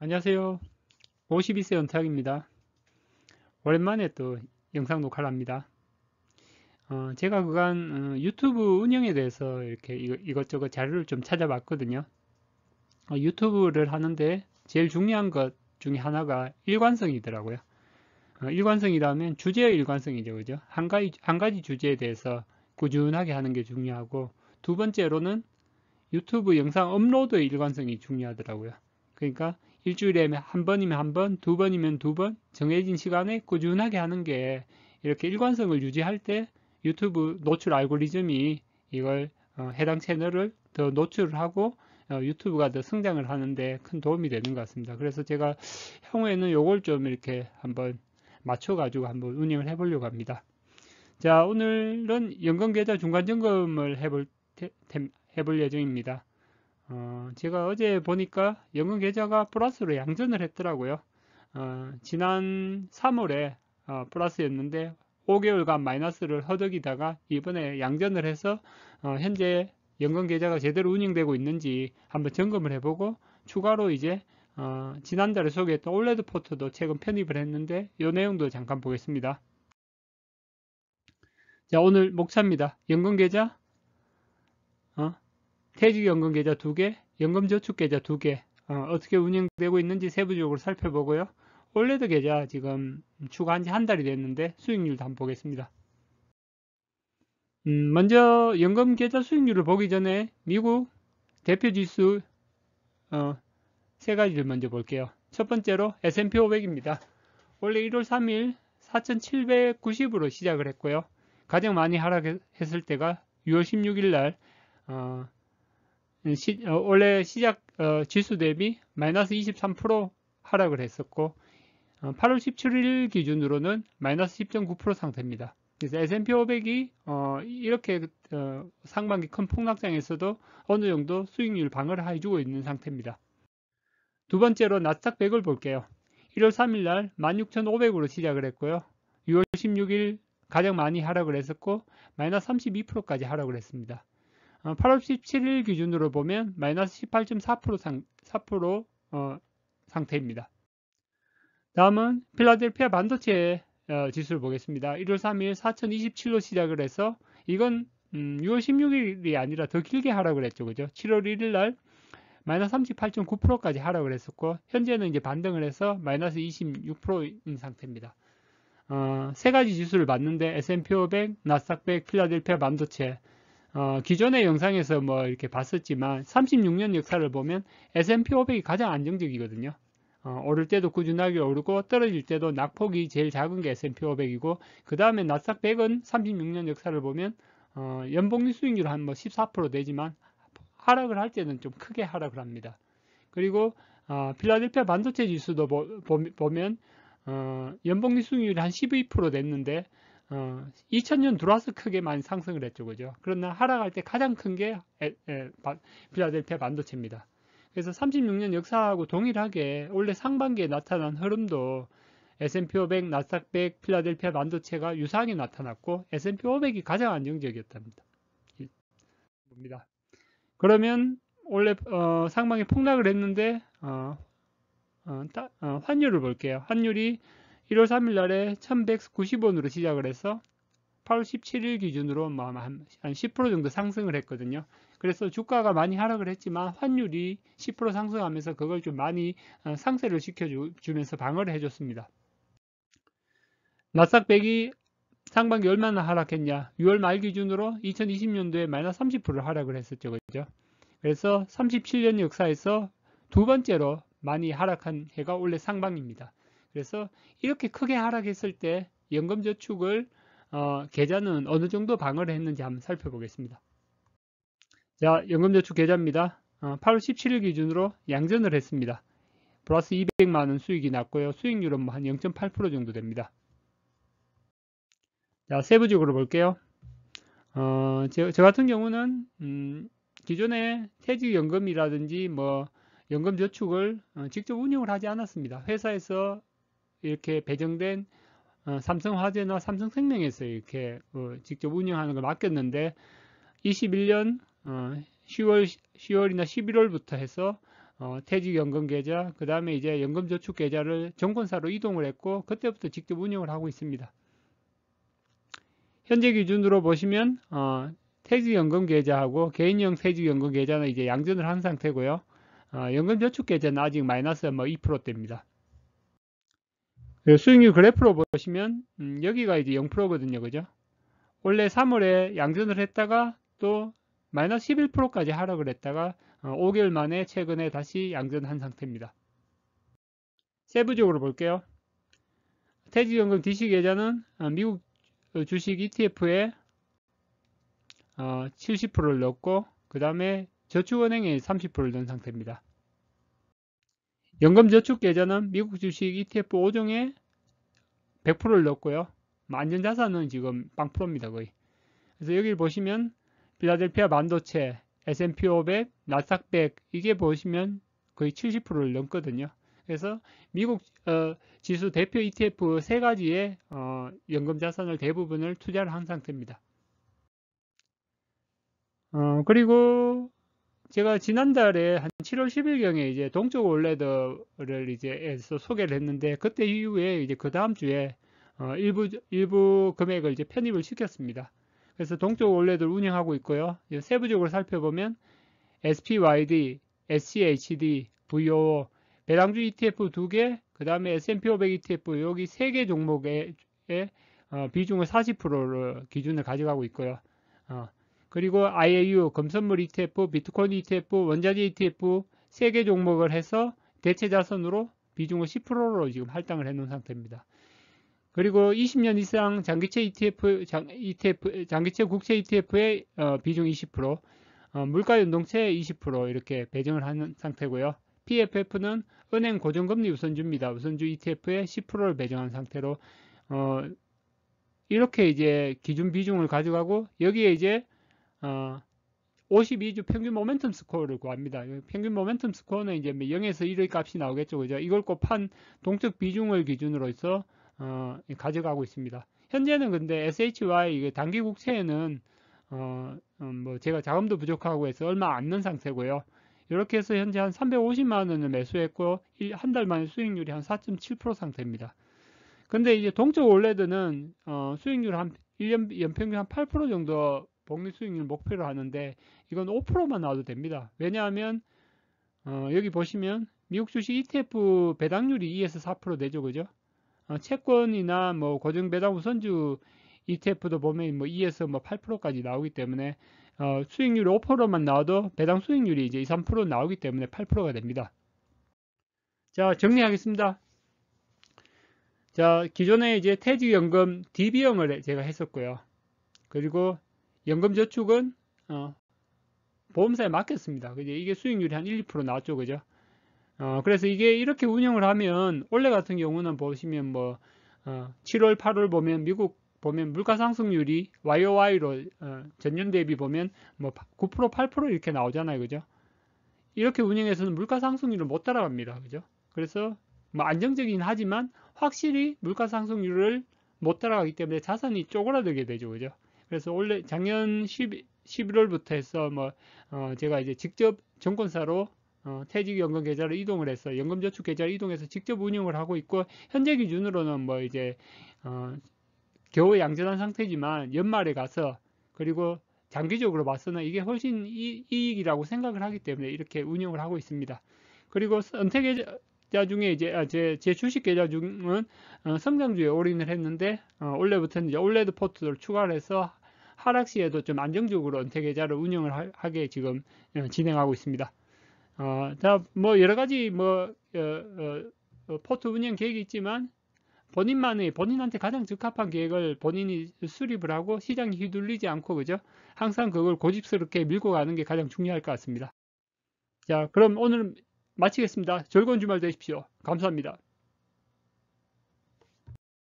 안녕하세요. 52세 연탁입니다. 오랜만에 또 영상 녹화를 합니다. 제가 그간 유튜브 운영에 대해서 이렇게 이것저것 자료를 좀 찾아봤거든요. 유튜브를 하는데 제일 중요한 것 중에 하나가 일관성이더라고요. 일관성이라면 주제의 일관성이죠, 그죠? 한 가지 주제에 대해서 꾸준하게 하는 게 중요하고, 두 번째로는 유튜브 영상 업로드의 일관성이 중요하더라고요. 그러니까 일주일에 한 번이면 한 번, 두 번이면 두 번, 정해진 시간에 꾸준하게 하는 게 이렇게 일관성을 유지할 때 유튜브 노출 알고리즘이 이걸 해당 채널을 더 노출을 하고 유튜브가 더 성장을 하는데 큰 도움이 되는 것 같습니다. 그래서 제가 향후에는 요걸 좀 이렇게 한번 맞춰가지고 한번 운영을 해보려고 합니다. 자, 오늘은 연금 계좌 중간 점검을 해볼 예정입니다. 제가 어제 보니까 연금 계좌가 플러스로 양전을 했더라고요. 지난 3월에 플러스였는데 5개월간 마이너스를 허덕이다가 이번에 양전을 해서 현재 연금 계좌가 제대로 운영되고 있는지 한번 점검을 해보고 추가로 이제 지난달에 소개했던 올레드 포트도 최근 편입을 했는데 이 내용도 잠깐 보겠습니다. 자, 오늘 목차입니다. 연금 계좌 퇴직연금 계좌 2개, 연금저축 계좌 2개, 어떻게 운영되고 있는지 세부적으로 살펴보고요. 올레드 계좌 지금 추가한 지 한 달이 됐는데 수익률도 한번 보겠습니다. 먼저 연금 계좌 수익률을 보기 전에 미국 대표 지수 세 가지를 먼저 볼게요. 첫 번째로 S&P 500입니다. 원래 1월 3일 4,790으로 시작을 했고요. 가장 많이 하락했을 때가 6월 16일 날 원래 시작 지수 대비 마이너스 23% 하락을 했었고 8월 17일 기준으로는 마이너스 10.9% 상태입니다. 그래서 S&P 500이 이렇게 상반기 큰 폭락장에서도 어느 정도 수익률 방어를 해주고 있는 상태입니다. 두 번째로 나스닥 100을 볼게요. 1월 3일 날 16,500으로 시작을 했고요. 6월 16일 가장 많이 하락을 했었고 마이너스 32%까지 하락을 했습니다. 8월 17일 기준으로 보면 마이너스 18.4% 상태입니다. 다음은 필라델피아 반도체 지수를 보겠습니다. 1월 3일 4027로 시작을 해서 이건 6월 16일이 아니라 더 길게 하락을 했죠. 그죠? 7월 1일 날 마이너스 38.9%까지 하락을 했었고 현재는 이제 반등을 해서 마이너스 26%인 상태입니다. 세 가지 지수를 봤는데 S&P 500, 나스닥 100, 필라델피아 반도체 기존의 영상에서 뭐 이렇게 봤었지만 36년 역사를 보면 S&P 500이 가장 안정적이거든요. 오를 때도 꾸준하게 오르고 떨어질 때도 낙폭이 제일 작은 게 S&P 500이고 그 다음에 나스닥 100은 36년 역사를 보면 연복리 수익률 한 뭐 14% 되지만 하락을 할 때는 좀 크게 하락을 합니다. 그리고 필라델피아 반도체 지수도 보면 연복리 수익률이 한 12% 됐는데 2000년 들어와서 크게 많이 상승을 했죠, 그죠? 그러나 하락할 때 가장 큰 게 필라델피아 반도체입니다. 그래서 36년 역사하고 동일하게 원래 상반기에 나타난 흐름도 S&P 500, 나스닥 100, 필라델피아 반도체가 유사하게 나타났고 S&P 500이 가장 안정적이었답니다. 봅니다. 그러면 원래 상반기 폭락을 했는데 환율을 볼게요. 환율이 1월 3일 날에 1190원으로 시작을 해서 8월 17일 기준으로 한 10% 정도 상승을 했거든요. 그래서 주가가 많이 하락을 했지만 환율이 10% 상승하면서 그걸 좀 많이 상쇄를 시켜주면서 방어를 해줬습니다. 나스닥 100이 상반기 얼마나 하락했냐? 6월 말 기준으로 2020년도에 마이너스 30% 하락을 했었죠. 그죠? 그래서 37년 역사에서 두 번째로 많이 하락한 해가 원래 상반기입니다. 그래서 이렇게 크게 하락했을 때 연금저축을 계좌는 어느 정도 방어를 했는지 한번 살펴보겠습니다. 자, 연금저축 계좌입니다. 8월 17일 기준으로 양전을 했습니다. 플러스 200만원 수익이 났고요. 수익률은 뭐 한 0.8% 정도 됩니다. 자, 세부적으로 볼게요. 저 같은 경우는 기존에 퇴직연금이라든지 뭐 연금저축을 직접 운영을 하지 않았습니다. 회사에서 이렇게 배정된 삼성화재나 삼성생명에서 이렇게 직접 운영하는 걸 맡겼는데 21년 10월이나 11월부터 해서 퇴직연금 계좌, 그 다음에 이제 연금저축 계좌를 정권사로 이동을 했고, 그때부터 직접 운영을 하고 있습니다. 현재 기준으로 보시면, 퇴직연금 계좌하고 개인형 퇴직연금 계좌는 이제 양전을 한 상태고요. 연금저축 계좌는 아직 마이너스 2%대입니다. 수익률 그래프로 보시면, 여기가 이제 0%거든요. 그죠? 원래 3월에 양전을 했다가 또 마이너스 11%까지 하락을 했다가 5개월 만에 최근에 다시 양전한 상태입니다. 세부적으로 볼게요. 퇴직연금 DC 계좌는 미국 주식 ETF에 70%를 넣었고, 그 다음에 저축은행에 30%를 넣은 상태입니다. 연금저축 계좌는 미국 주식 ETF 5종에 100%를 넣었고요. 안전자산은 지금 0%입니다, 거의. 그래서 여기 보시면 필라델피아 반도체, S&P 500, 나스닥 100 이게 보시면 거의 70%를 넘거든요. 그래서 미국 지수 대표 ETF 세 가지의 연금 자산을 대부분을 투자를 한 상태입니다. 그리고 제가 지난달에 한 7월 10일경에 이제 동쪽 월레드를 이제 소개를 했는데, 그때 이후에 이제 그 다음 주에 일부 금액을 이제 편입을 시켰습니다. 그래서 동쪽 월레드를 운영하고 있고요. 세부적으로 살펴보면 SPYD, SCHD, VOO, 배당주 ETF 2개, 그 다음에 S&P 500 ETF 여기 3개 종목의 비중을 40%를 기준을 가져가고 있고요. 그리고 IAU, 금선물 ETF, 비트코인 ETF, 원자재 ETF 3개 종목을 해서 대체 자산으로 비중을 10%로 지금 할당을 해 놓은 상태입니다. 그리고 20년 이상 장기채 ETF, 장기채 국채 ETF의 비중 20%, 물가 연동채 20% 이렇게 배정을 하는 상태고요. PFF는 은행 고정금리 우선주입니다. 우선주 ETF에 10%를 배정한 상태로 이렇게 이제 기준 비중을 가져가고, 여기에 이제 52주 평균 모멘텀 스코어를 구합니다. 평균 모멘텀 스코어는 이제 0에서 1의 값이 나오겠죠. 그죠? 이걸 곱한 동적 비중을 기준으로 해서 가져가고 있습니다. 현재는 근데 SHY 단기 국채에는 뭐 제가 자금도 부족하고 해서 얼마 안 넣은 상태고요. 이렇게 해서 현재 한 350만 원을 매수했고 한 달 만에 수익률이 한 4.7% 상태입니다. 근데 이제 동적 월레드는 수익률 한 1년 연평균 한 8% 정도 복리 수익률 목표로 하는데, 이건 5%만 나와도 됩니다. 왜냐하면 여기 보시면 미국 주식 ETF 배당률이 2에서 4% 되죠, 그죠? 채권이나 뭐 고정 배당 우선주 ETF도 보면 뭐 2에서 뭐 8%까지 나오기 때문에 수익률이 5%만 나와도 배당 수익률이 이제 2, 3% 나오기 때문에 8%가 됩니다. 자, 정리하겠습니다. 자, 기존에 이제 퇴직연금 DB형을 제가 했었고요. 그리고 연금저축은 보험사에 맡겼습니다. 그죠? 이게 수익률이 한 1, 2% 나왔죠, 그죠? 그래서 이게 이렇게 운영을 하면 원래 같은 경우는 보시면 뭐 7월, 8월 보면 미국 보면 물가 상승률이 YOY로 전년 대비 보면 뭐 9%, 8% 이렇게 나오잖아요, 그죠? 이렇게 운영해서는 물가 상승률을 못 따라갑니다, 그죠? 그래서 뭐 안정적이긴 하지만 확실히 물가 상승률을 못 따라가기 때문에 자산이 쪼그라들게 되죠, 그죠? 그래서 원래 작년 11월부터 해서 뭐 제가 이제 직접 정권사로 퇴직연금 계좌를 이동을 해서 연금저축 계좌를 이동해서 직접 운영을 하고 있고, 현재 기준으로는 뭐 이제 겨우 양전한 상태지만 연말에 가서, 그리고 장기적으로 봐서는 이게 훨씬 이익이라고 생각을 하기 때문에 이렇게 운영을 하고 있습니다. 그리고 선택 계좌 중에 이제 제 주식 계좌 중은 성장주에 올인을 했는데, 올해부터는 이제 올레드 포트를 추가를 해서 하락 시에도 좀 안정적으로 은퇴 계좌를 운영을 하게 지금 진행하고 있습니다. 자, 뭐 여러 가지 뭐 포트 운영 계획이 있지만 본인한테 가장 적합한 계획을 본인이 수립을 하고 시장에 휘둘리지 않고, 그죠? 항상 그걸 고집스럽게 밀고 가는 게 가장 중요할 것 같습니다. 자, 그럼 오늘 마치겠습니다. 즐거운 주말 되십시오. 감사합니다.